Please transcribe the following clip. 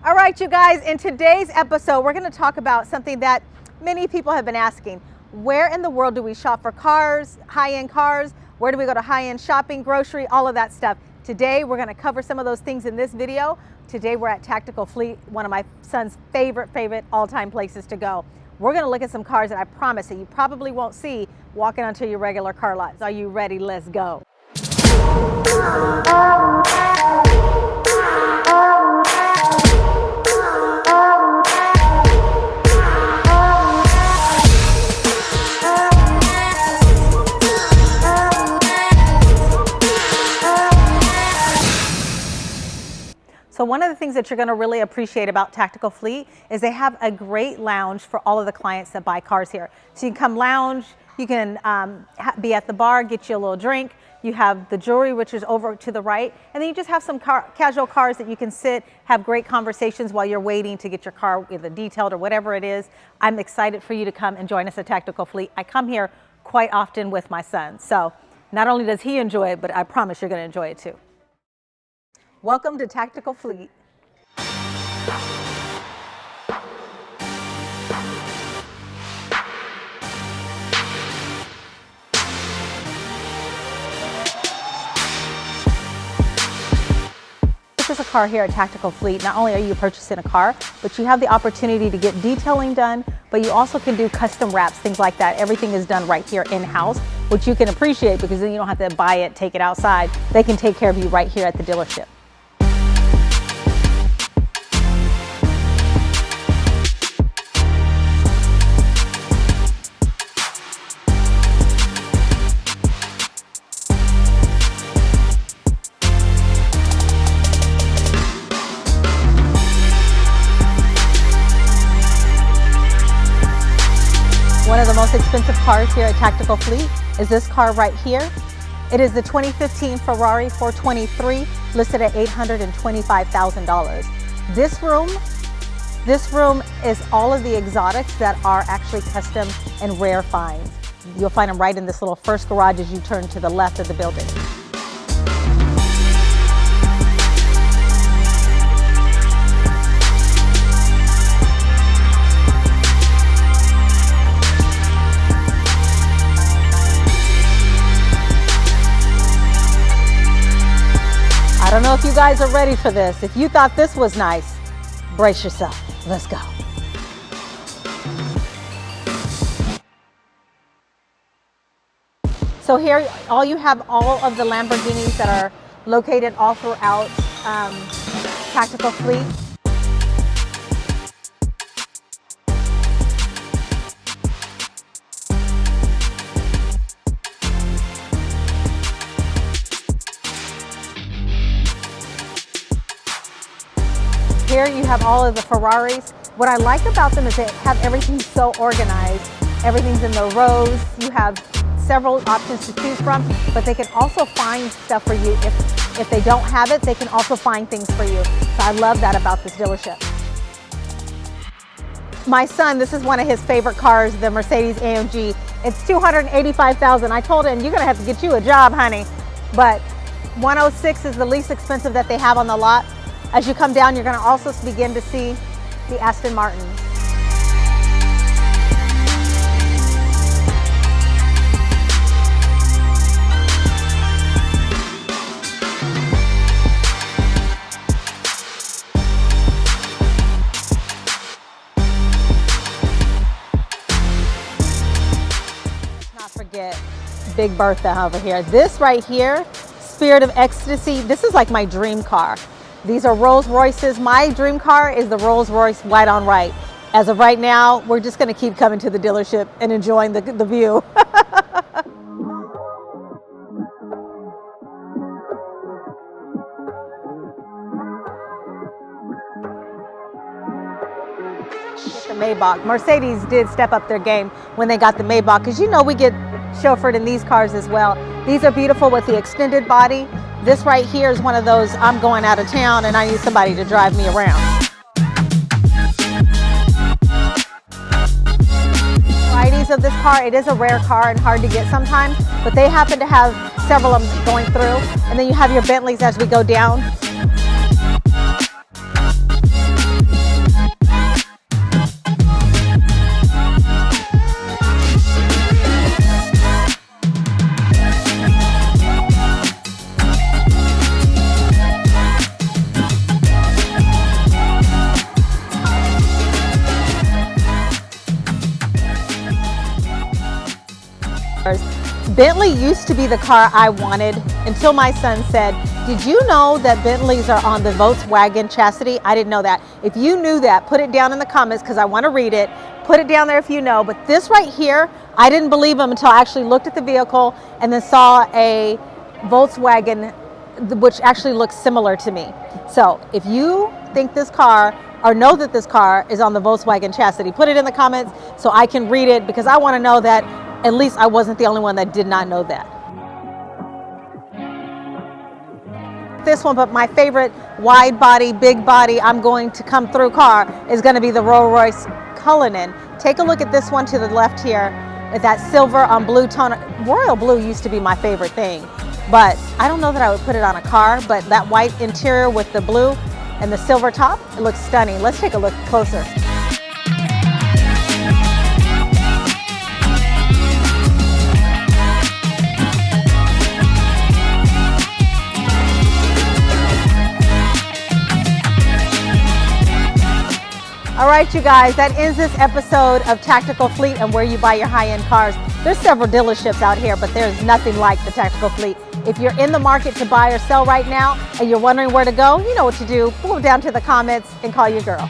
All right, you guys, in today's episode, we're going to talk about something that many people have been asking. Where in the world do we shop for cars, high-end cars? Where do we go to high-end shopping, grocery, all of that stuff? Today, we're going to cover some of those things in this video. Today, we're at Tactical Fleet, one of my son's favorite all-time places to go. We're going to look at some cars that I promise that you probably won't see walking onto your regular car lots. Are you ready? Let's go. So one of the things that you're going to really appreciate about Tactical Fleet is they have a great lounge for all of the clients that buy cars here. So you can come lounge, you can be at the bar, get you a little drink. You have the jewelry, which is over to the right. And then you just have some casual cars that you can sit, have great conversations while you're waiting to get your car either detailed or whatever it is. I'm excited for you to come and join us at Tactical Fleet. I come here quite often with my son. So not only does he enjoy it, but I promise you're going to enjoy it too. Welcome to Tactical Fleet. This is a car here at Tactical Fleet. Not only are you purchasing a car, but you have the opportunity to get detailing done, but you also can do custom wraps, things like that. Everything is done right here in-house, which you can appreciate because then you don't have to buy it, take it outside. They can take care of you right here at the dealership. One of the most expensive cars here at Tactical Fleet is this car right here. It is the 2015 Ferrari 423, listed at $825,000. This room is all of the exotics that are actually custom and rare finds. You'll find them right in this little first garage as you turn to the left of the building. I don't know if you guys are ready for this. If you thought this was nice, brace yourself. Let's go. So here, you have all of the Lamborghinis that are located all throughout Tactical Fleet. Here you have all of the Ferraris. What I like about them is they have everything so organized. Everything's in the rows. You have several options to choose from, but they can also find stuff for you. If they don't have it, they can also find things for you. So I love that about this dealership. My son, this is one of his favorite cars, the Mercedes-AMG. It's $285,000. I told him, you're gonna have to get you a job, honey. But 106 is the least expensive that they have on the lot. As you come down, you're going to also begin to see the Aston Martin. Let's not forget Big Bertha over here. This right here, Spirit of Ecstasy, this is like my dream car. These are Rolls Royces. My dream car is the Rolls Royce white on white. As of right now, we're just going to keep coming to the dealership and enjoying the view. The Maybach. Mercedes did step up their game when they got the Maybach, because you know we get chauffeured in these cars as well. These are beautiful with the extended body. This right here is one of those, I'm going out of town and I need somebody to drive me around. Varieties of this car, it is a rare car and hard to get sometimes, but they happen to have several of them going through. And then you have your Bentleys as we go down. Bentley used to be the car I wanted until my son said, did you know that Bentleys are on the Volkswagen chassis? I didn't know that. If you knew that, put it down in the comments because I want to read it. Put it down there if you know. But this right here, I didn't believe him until I actually looked at the vehicle and then saw a Volkswagen which actually looks similar to me. So if you think this car or know that this car is on the Volkswagen chassis, put it in the comments so I can read it because I want to know that at least I wasn't the only one that did not know that. This one, but my favorite wide body, big body, I'm going to come through car is going to be the Rolls-Royce Cullinan. Take a look at this one to the left here at that silver on blue tone. Royal blue used to be my favorite thing, but I don't know that I would put it on a car, but that white interior with the blue and the silver top, it looks stunning. Let's take a look closer. All right, you guys, that ends this episode of Tactical Fleet and where you buy your high-end cars. There's several dealerships out here, but there's nothing like the Tactical Fleet. If you're in the market to buy or sell right now and you're wondering where to go, you know what to do. Pull it down to the comments and call your girl.